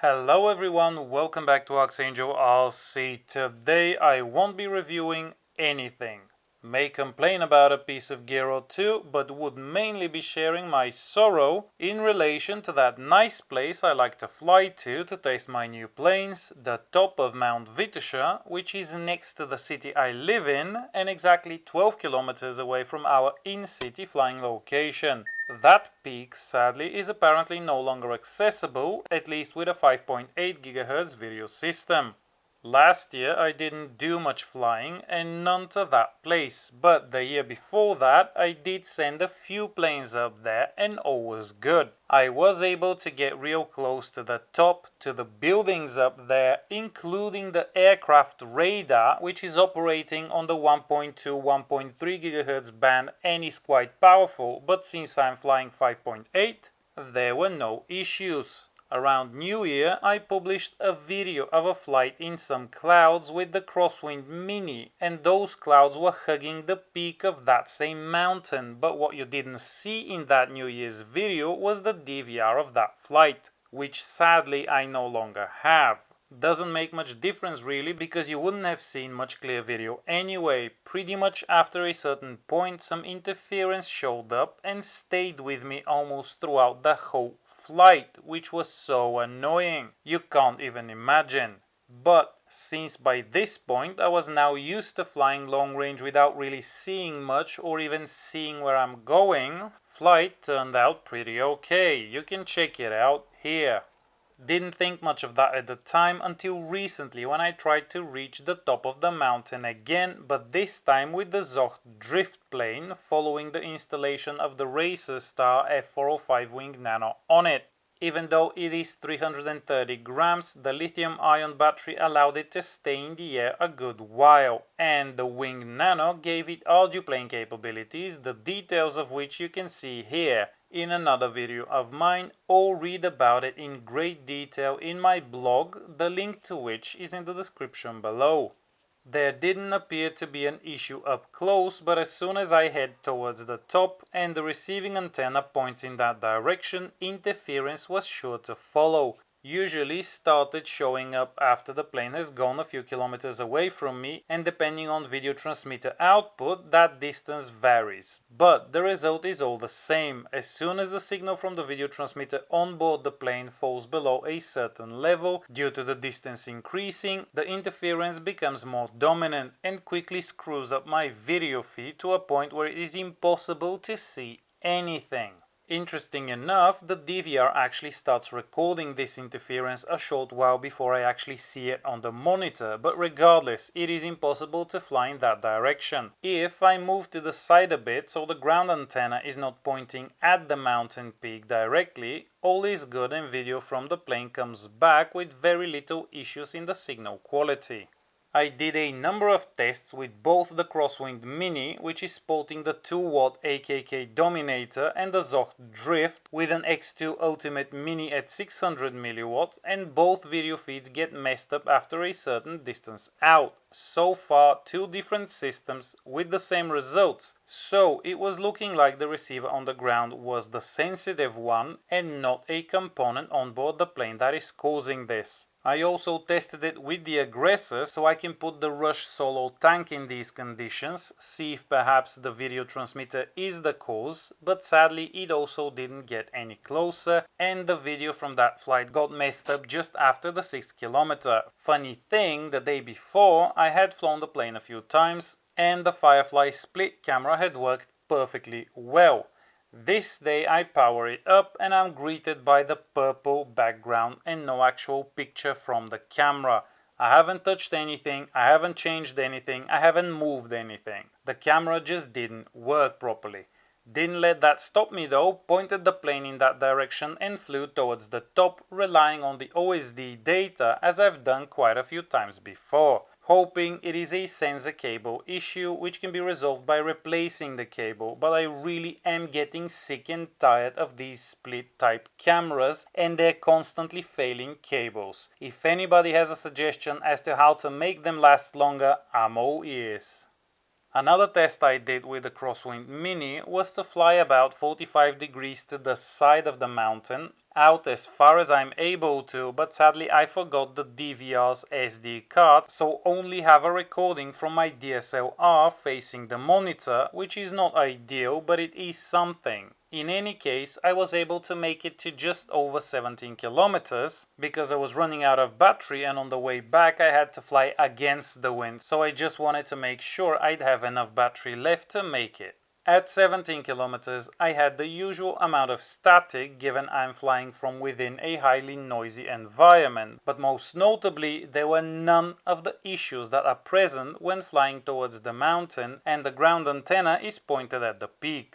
Hello everyone, welcome back to Archangel RC. Today I won't be reviewing anything. May complain about a piece of gear or two, but would mainly be sharing my sorrow in relation to that nice place I like to fly to taste my new planes, the top of Mount Vitusha, which is next to the city I live in and exactly 12 kilometers away from our in-city flying location. That peak, sadly, is apparently no longer accessible, at least with a 5.8 GHz video system. Last year I didn't do much flying and none to that place, but the year before that I did send a few planes up there and all was good. I was able to get real close to the top, to the buildings up there, including the aircraft radar, which is operating on the 1.2 1.3 GHz band and is quite powerful, but since I'm flying 5.8 there were no issues. Around New Year, I published a video of a flight in some clouds with the Crosswind Mini, and those clouds were hugging the peak of that same mountain, but what you didn't see in that New Year's video was the DVR of that flight, which sadly I no longer have. Doesn't make much difference really, because you wouldn't have seen much clear video anyway. Pretty much after a certain point some interference showed up and stayed with me almost throughout the whole flight, which was so annoying. You can't even imagine. But since by this point I was now used to flying long range without really seeing much or even seeing where I'm going, flight turned out pretty okay. You can check it out here. Didn't think much of that at the time until recently when I tried to reach the top of the mountain again, but this time with the Zocht drift plane following the installation of the Racer Star F405 Wing Nano on it. Even though it is 330 grams, the lithium-ion battery allowed it to stay in the air a good while, and the Wing Nano gave it RG-plane capabilities, the details of which you can see here in another video of mine, or read about it in great detail in my blog, the link to which is in the description below. There didn't appear to be an issue up close, but as soon as I head towards the top and the receiving antenna points in that direction, interference was sure to follow. Usually started showing up after the plane has gone a few kilometers away from me, and depending on video transmitter output that distance varies, but the result is all the same. As soon as the signal from the video transmitter on board the plane falls below a certain level due to the distance increasing, the interference becomes more dominant and quickly screws up my video feed to a point where it is impossible to see anything. Interesting enough, the DVR actually starts recording this interference a short while before I actually see it on the monitor, but regardless, it is impossible to fly in that direction. If I move to the side a bit so the ground antenna is not pointing at the mountain peak directly, all is good and video from the plane comes back with very little issues in the signal quality. I did a number of tests with both the Crosswind Mini, which is sporting the 2-watt AKK Dominator, and the Zocht Drift with an X2 Ultimate Mini at 600 mW, and both video feeds get messed up after a certain distance out. So far, two different systems with the same results. So it was looking like the receiver on the ground was the sensitive one and not a component on board the plane that is causing this. I also tested it with the Aggressor so I can put the Rush Solo tank in these conditions, see if perhaps the video transmitter is the cause, but sadly it also didn't get any closer and the video from that flight got messed up just after the 6th kilometer. Funny thing, the day before I had flown the plane a few times and the Firefly Split camera had worked perfectly well. This day I power it up and I'm greeted by the purple background and no actual picture from the camera. I haven't touched anything, I haven't changed anything, I haven't moved anything. The camera just didn't work properly. Didn't let that stop me though, pointed the plane in that direction and flew towards the top, relying on the OSD data as I've done quite a few times before, hoping it is a sensor cable issue which can be resolved by replacing the cable, but I really am getting sick and tired of these split type cameras and their constantly failing cables. If anybody has a suggestion as to how to make them last longer, I'm all ears. Another test I did with the Crosswind Mini was to fly about 45 degrees to the side of the mountain out as far as I'm able to, but sadly I forgot the DVR's SD card, so only have a recording from my DSLR facing the monitor, which is not ideal, but it is something. In any case, I was able to make it to just over 17 kilometers because I was running out of battery, and on the way back I had to fly against the wind, so I just wanted to make sure I'd have enough battery left to make it. At 17 kilometers, I had the usual amount of static given I'm flying from within a highly noisy environment, but most notably there were none of the issues that are present when flying towards the mountain and the ground antenna is pointed at the peak.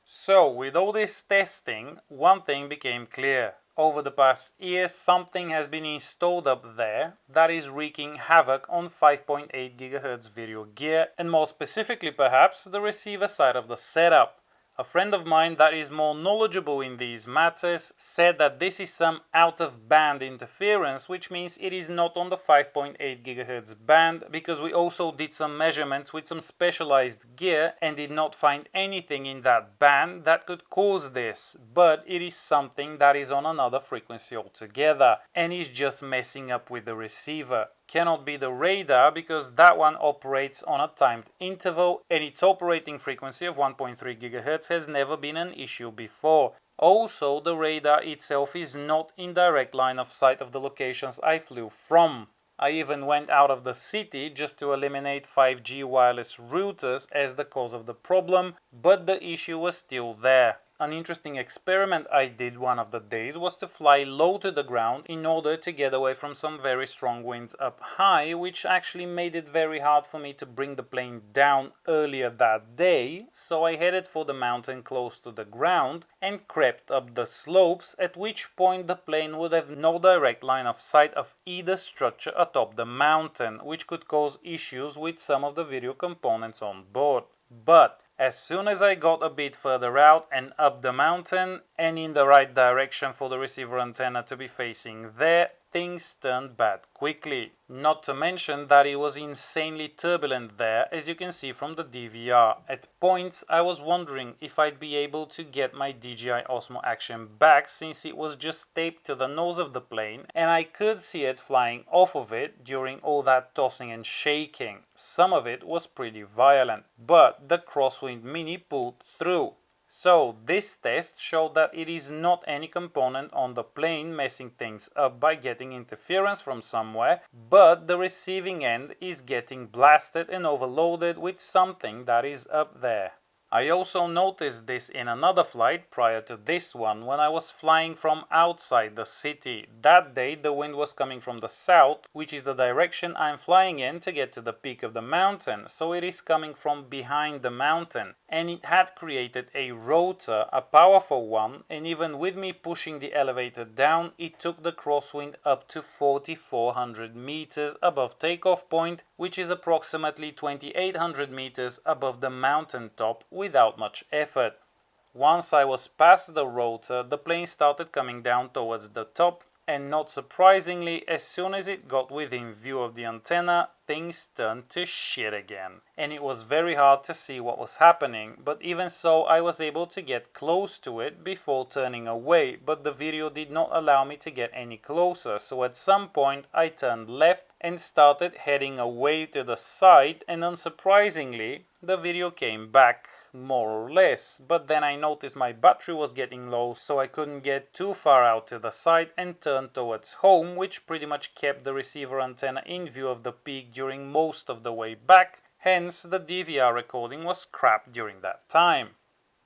So, with all this testing, one thing became clear. Over the past year, something has been installed up there that is wreaking havoc on 5.8 GHz video gear, and more specifically perhaps the receiver side of the setup. A friend of mine that is more knowledgeable in these matters said that this is some out-of-band interference, which means it is not on the 5.8 GHz band, because we also did some measurements with some specialized gear and did not find anything in that band that could cause this, but it is something that is on another frequency altogether and is just messing up with the receiver. Cannot be the radar because that one operates on a timed interval and its operating frequency of 1.3 GHz has never been an issue before. Also, the radar itself is not in direct line of sight of the locations I flew from. I even went out of the city just to eliminate 5G wireless routers as the cause of the problem, but the issue was still there. An interesting experiment I did one of the days was to fly low to the ground in order to get away from some very strong winds up high, which actually made it very hard for me to bring the plane down earlier that day, so I headed for the mountain close to the ground and crept up the slopes, at which point the plane would have no direct line of sight of either structure atop the mountain, which could cause issues with some of the video components on board. But as soon as I got a bit further out and up the mountain and in the right direction for the receiver antenna to be facing there, things turned bad quickly. Not to mention that it was insanely turbulent there, as you can see from the DVR. At points I was wondering if I'd be able to get my DJI Osmo Action back, since it was just taped to the nose of the plane and I could see it flying off of it during all that tossing and shaking. Some of it was pretty violent, but the Crosswind Mini pulled through. So this test showed that it is not any component on the plane messing things up by getting interference from somewhere, but the receiving end is getting blasted and overloaded with something that is up there. I also noticed this in another flight prior to this one, when I was flying from outside the city. That day the wind was coming from the south, which is the direction I'm flying in to get to the peak of the mountain, so it is coming from behind the mountain, and it had created a rotor, a powerful one, and even with me pushing the elevator down, it took the crosswind up to 4,400 meters above takeoff point, which is approximately 2,800 meters above the mountain top, without much effort. Once I was past the rotor, the plane started coming down towards the top, and not surprisingly, as soon as it got within view of the antenna, things turned to shit again. And it was very hard to see what was happening, but even so I was able to get close to it before turning away, but the video did not allow me to get any closer, so at some point I turned left and started heading away to the side, and unsurprisingly the video came back more or less, but then I noticed my battery was getting low, so I couldn't get too far out to the side and turned towards home, which pretty much kept the receiver antenna in view of the peak during most of the way back, hence the DVR recording was crap during that time.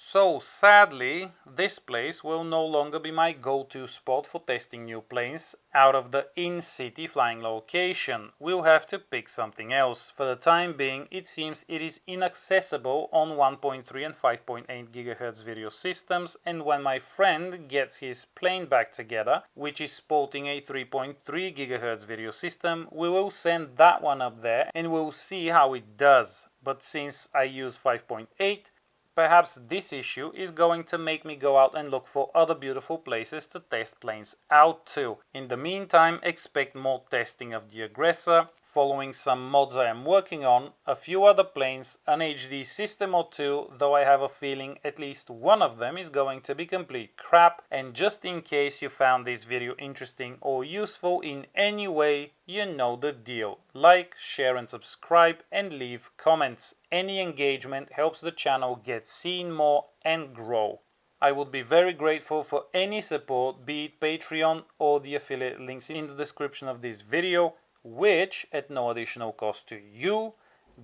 So sadly, this place will no longer be my go-to spot for testing new planes out of the in-city flying location. We'll have to pick something else. For the time being, it seems it is inaccessible on 1.3 and 5.8 GHz video systems, and when my friend gets his plane back together, which is sporting a 3.3 GHz video system, we will send that one up there and we'll see how it does. But since I use 5.8, perhaps this issue is going to make me go out and look for other beautiful places to test planes out to. In the meantime, expect more testing of the Aggressor, following some mods I am working on, a few other planes, an HD system or two, though I have a feeling at least one of them is going to be complete crap. And just in case you found this video interesting or useful in any way, you know the deal. Like, share and subscribe and leave comments. Any engagement helps the channel get seen more and grow. I would be very grateful for any support, be it Patreon or the affiliate links in the description of this video, which, at no additional cost to you,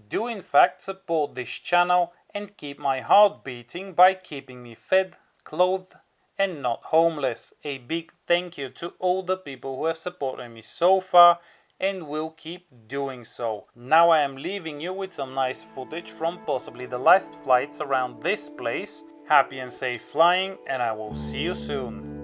do in fact support this channel and keep my heart beating by keeping me fed, clothed, and not homeless. A big thank you to all the people who have supported me so far and will keep doing so. Now I am leaving you with some nice footage from possibly the last flights around this place. Happy and safe flying, and I will see you soon.